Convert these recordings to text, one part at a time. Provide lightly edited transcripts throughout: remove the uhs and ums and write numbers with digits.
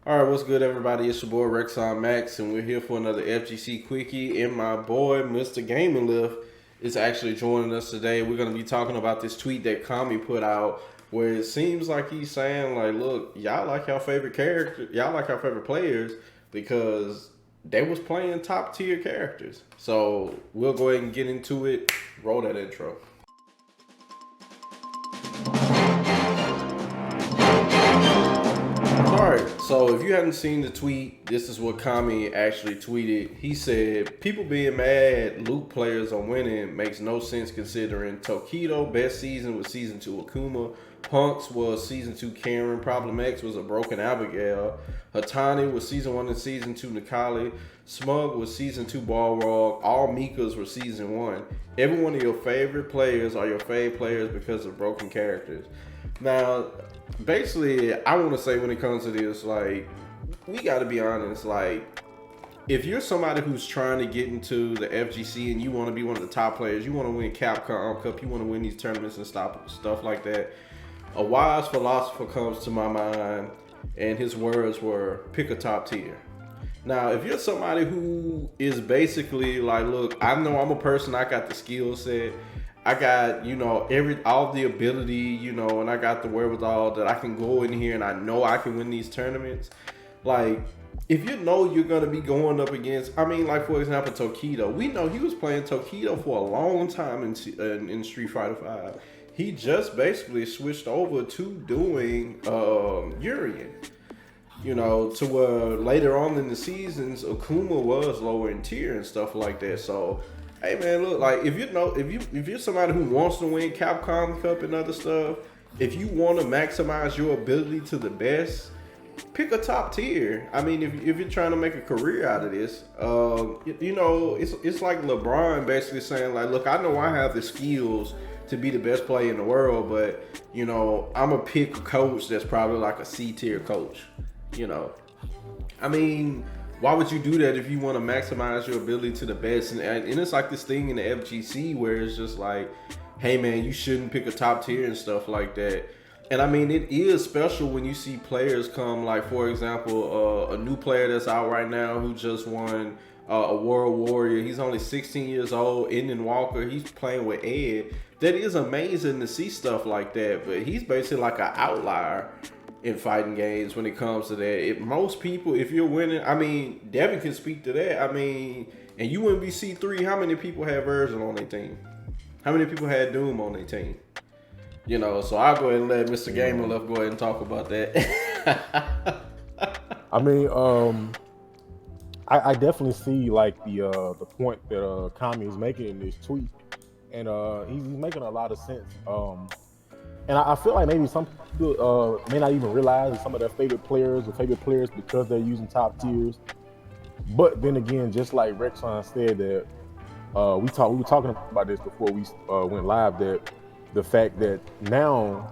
All right, what's good, everybody? It's your boy Rexonmax, and we're here for another FGC Quickie. And my boy, Mr. Gaming Lift, is actually joining us today. We're going to be talking about this tweet that Kami put out, where it seems like he's saying, like, look, y'all like your favorite character, y'all like your favorite players because they was playing top tier characters. So we'll go ahead and get into it. Roll that intro. Alright, so if you haven't seen the tweet, this is what Kami actually tweeted. He said, people being mad Luke players are winning makes no sense considering Tokido best season was season 2 Akuma, Punks was season 2 Karen, Problem X was a broken Abigail, Hatani was season 1 and season 2 Nikali, Smug was season 2 Balrog, all Mikas were season 1. Every one of your favorite players are your fave players because of broken characters. Now, basically, I want to say when it comes to this, like, we got to be honest. Like, if you're somebody who's trying to get into the FGC and you want to be one of the top players, you want to win Capcom Cup, you want to win these tournaments and stuff like that, a wise philosopher comes to my mind, and his words were, pick a top tier. Now, if you're somebody who is basically like, look, I know I'm a person, I got the skill set, I got, all the ability, and I got the wherewithal that I can go in here and I know I can win these tournaments. Like, if you know you're going to be going up against, like, for example, Tokido. We know he was playing Tokido for a long time in Street Fighter V. He just basically switched over to doing Urien. To where later on in the seasons, Akuma was lower in tier and stuff like that. So, hey man, look, like if you're somebody who wants to win Capcom Cup and other stuff, if you want to maximize your ability to the best, pick a top tier. If you're trying to make a career out of this, it's like LeBron basically saying like, look, I know I have the skills to be the best player in the world, but I'm gonna pick a coach that's probably like a C tier coach. Why would you do that if you want to maximize your ability to the best? And it's like this thing in the FGC where it's just like, hey man, you shouldn't pick a top tier and stuff like that. And it is special when you see players come, like for example, a new player that's out right now who just won a World Warrior. He's only 16 years old, Enden Walker. He's playing with Ed. That is amazing to see stuff like that, but he's basically like an outlier in fighting games when it comes to that. Most people, if you're winning, Devin can speak to that. And you wouldn't be C3, how many people had Virgil on their team? How many people had Doom on their team? So I'll go ahead and let Mr. Gamer Left go ahead and talk about that. I definitely see like the point that Kami is making in this tweet, and he's making a lot of sense. And I feel like maybe some people may not even realize some of their favorite players because they're using top tiers. But then again, just like Rexon said that we were talking about this before we went live, that the fact that now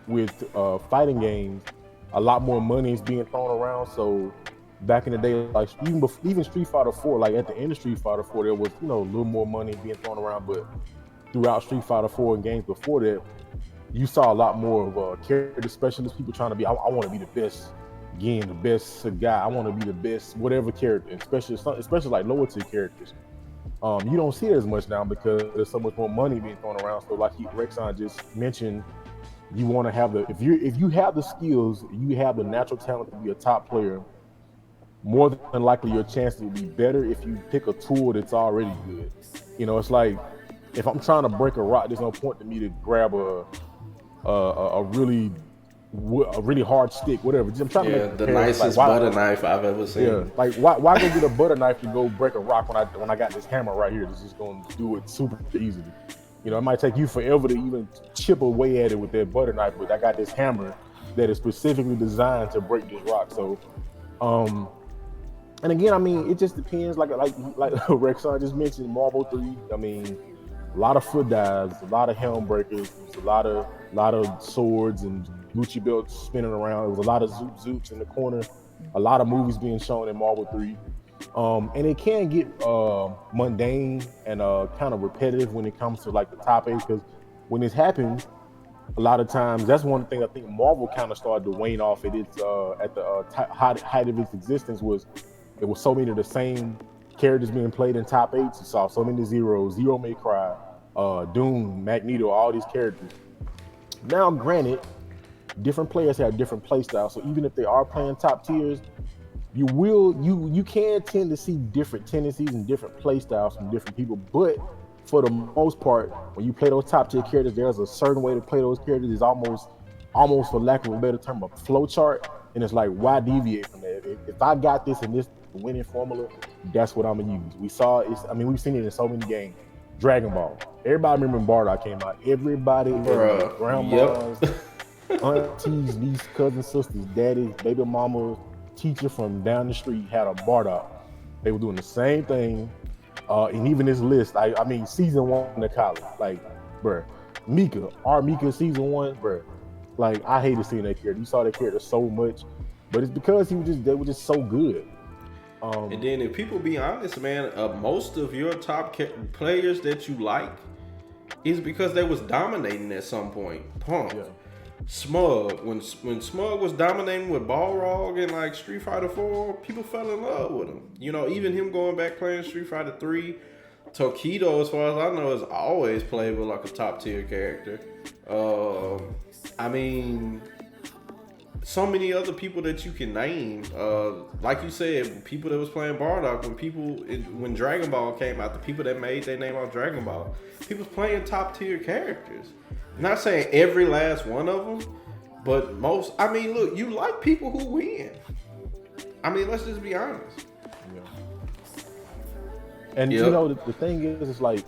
with fighting games, a lot more money is being thrown around. So back in the day, like even Street Fighter 4, like at the end of Street Fighter 4, there was a little more money being thrown around. But throughout Street Fighter 4 and games before that, you saw a lot more of character specialists, people trying to be, I want to be the best game, the best guy, I want to be the best whatever character, especially like lower tier characters. You don't see it as much now because there's so much more money being thrown around. So like Rexon just mentioned, you want to have if you have the skills, you have the natural talent to be a top player, more than likely your chances will be better if you pick a tool that's already good. It's like if I'm trying to break a rock, there's no point to me to grab a really hard stick, whatever. I'm trying to make the nicest butter knife I've ever seen. Yeah, like why go get a butter knife to go break a rock when I got this hammer right here that's just gonna do it super easily. It might take you forever to even chip away at it with that butter knife, but I got this hammer that is specifically designed to break this rock. So, and again, it just depends. Like Rexon just mentioned, Marvel 3. A lot of foot dives, a lot of helm breakers, a lot of swords and Gucci belts spinning around. It was a lot of zoops in the corner, a lot of movies being shown in Marvel 3. And it can get mundane and kind of repetitive when it comes to like the top 8, because when this happens, a lot of times that's one thing I think Marvel kind of started to wane off at its at the height of its existence was it was so many of the same characters being played in top eights. You saw so many zeros, Zero May Cry, Doom, Magneto, all these characters. Now, granted, different players have different play styles, so even if they are playing top tiers, you can tend to see different tendencies and different play styles from different people. But for the most part, when you play those top tier characters, there's a certain way to play those characters. It's almost for lack of a better term, a flow chart. And it's like, why deviate from that? If I got this and this winning formula, that's what I'm gonna use. We've seen it in so many games. Dragon Ball. Everybody remember Bardock came out. Everybody, grandmas, aunties, nieces, cousins, sisters, daddies, baby mamas, teacher from down the street had a Bardock. They were doing the same thing. And even this list, I mean, season 1 of college, like, bruh, Mika season 1, bruh. Like, I hated seeing that character. You saw that character so much, but it's because they were just so good. And then, if people be honest, man, most of your top players that you like is because they was dominating at some point. Punk, yeah. Smug, when Smug was dominating with Balrog and like Street Fighter 4, people fell in love with him. You know, even him going back playing Street Fighter 3, Tokido, as far as I know, has always played with like a top tier character. I mean, so many other people that you can name. Like you said, people that was playing Bardock, when Dragon Ball came out, the people that made their name off Dragon Ball, people was playing top tier characters. Not saying every last one of them, but most. I mean, look, you like people who win. I mean, let's just be honest. Yeah. And you know, the thing is, it's like,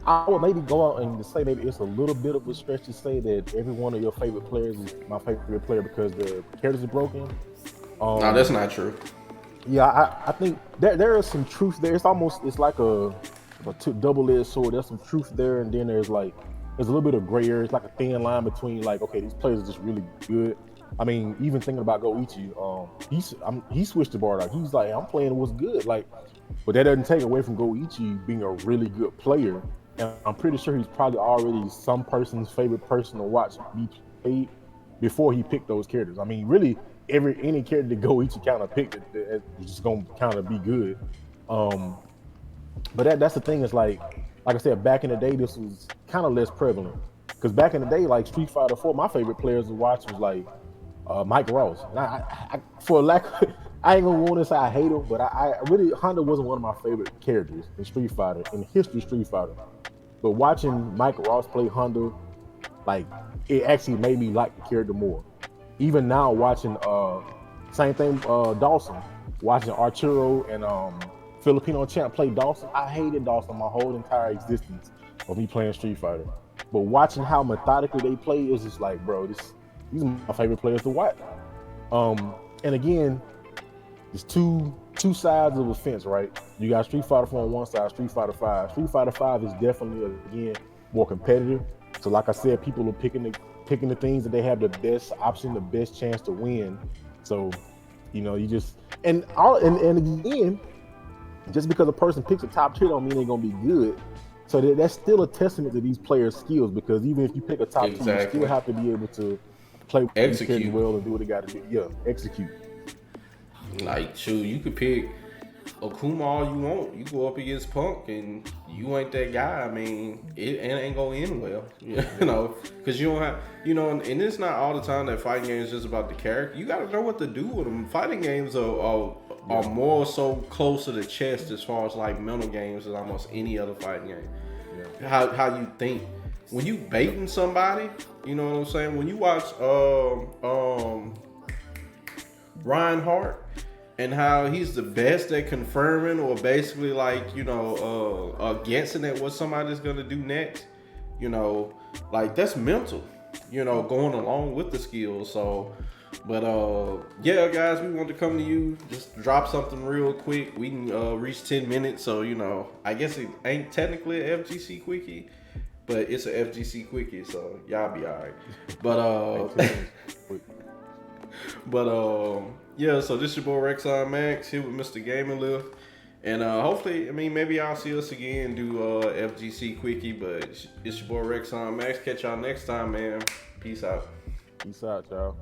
I would maybe go out and say maybe it's a little bit of a stretch to say that every one of your favorite players is my favorite player because the characters are broken. No, that's not true. Yeah, I think there is some truth there. It's like a double-edged sword. There's some truth there, and then there's a little bit of gray area. It's like a thin line between like, okay, these players are just really good. I mean, even thinking about Goichi, he switched to Bardock. He's like, I'm playing what's good. Like, but that doesn't take away from Goichi being a really good player. And I'm pretty sure he's probably already some person's favorite person to watch be played before he picked those characters. I mean, really, any character that Goichi kind of picked is just gonna kind of be good. But that's the thing. Is like I said, back in the day, this was kind of less prevalent. Because back in the day, like Street Fighter 4, my favorite players to watch was like Mike Ross. And I ain't gonna want to say I hate him, but I really, Honda wasn't one of my favorite characters in Street Fighter, in the history of Street Fighter. But watching Mike Ross play Honda, like, it actually made me like the character more. Even now, watching same thing, Dawson, watching Arturo and Filipino champ play Dawson. I hated Dawson my whole entire existence of me playing Street Fighter. But watching how methodically they play is just like, bro, these are my favorite players to watch. And again, it's two sides of the fence, right? You got Street Fighter 4 on one side, Street Fighter 5. Street Fighter 5 is definitely, again, more competitive. So like I said, people are picking the things that they have the best option, the best chance to win. So, you know, you just and again, just because a person picks a top tier don't mean they're gonna be good. So that's still a testament to these players' skills, because even if you pick a top tier, you still have to be able to play execute well and do what they got to do. Yeah, execute. Like, shoot, you could pick Akuma all you want. You go up against Punk and you ain't that guy. I mean, it ain't gonna end well, you know, because you don't have, you know, and it's not all the time that fighting games is just about the character. You got to know what to do with them. Fighting games are more so close to the chest as far as like mental games than almost any other fighting game. Yeah. How you think when you baiting somebody, you know what I'm saying? When you watch Ryan Hart and how he's the best at confirming or basically like, you know, guessing at what somebody's gonna do next, you know, like that's mental, you know, going along with the skills. So, but yeah, guys, we want to come to you, just drop something real quick. We can reach 10 minutes, so you know, I guess it ain't technically a FGC quickie, but it's a FGC quickie, so y'all be all right. But yeah, so this your boy Rexonmax here with Mr. Gaming Lift, And hopefully, I mean, maybe y'all see us again do FGC quickie. But it's your boy Rexonmax. Catch y'all next time, man. Peace out. Peace out, y'all.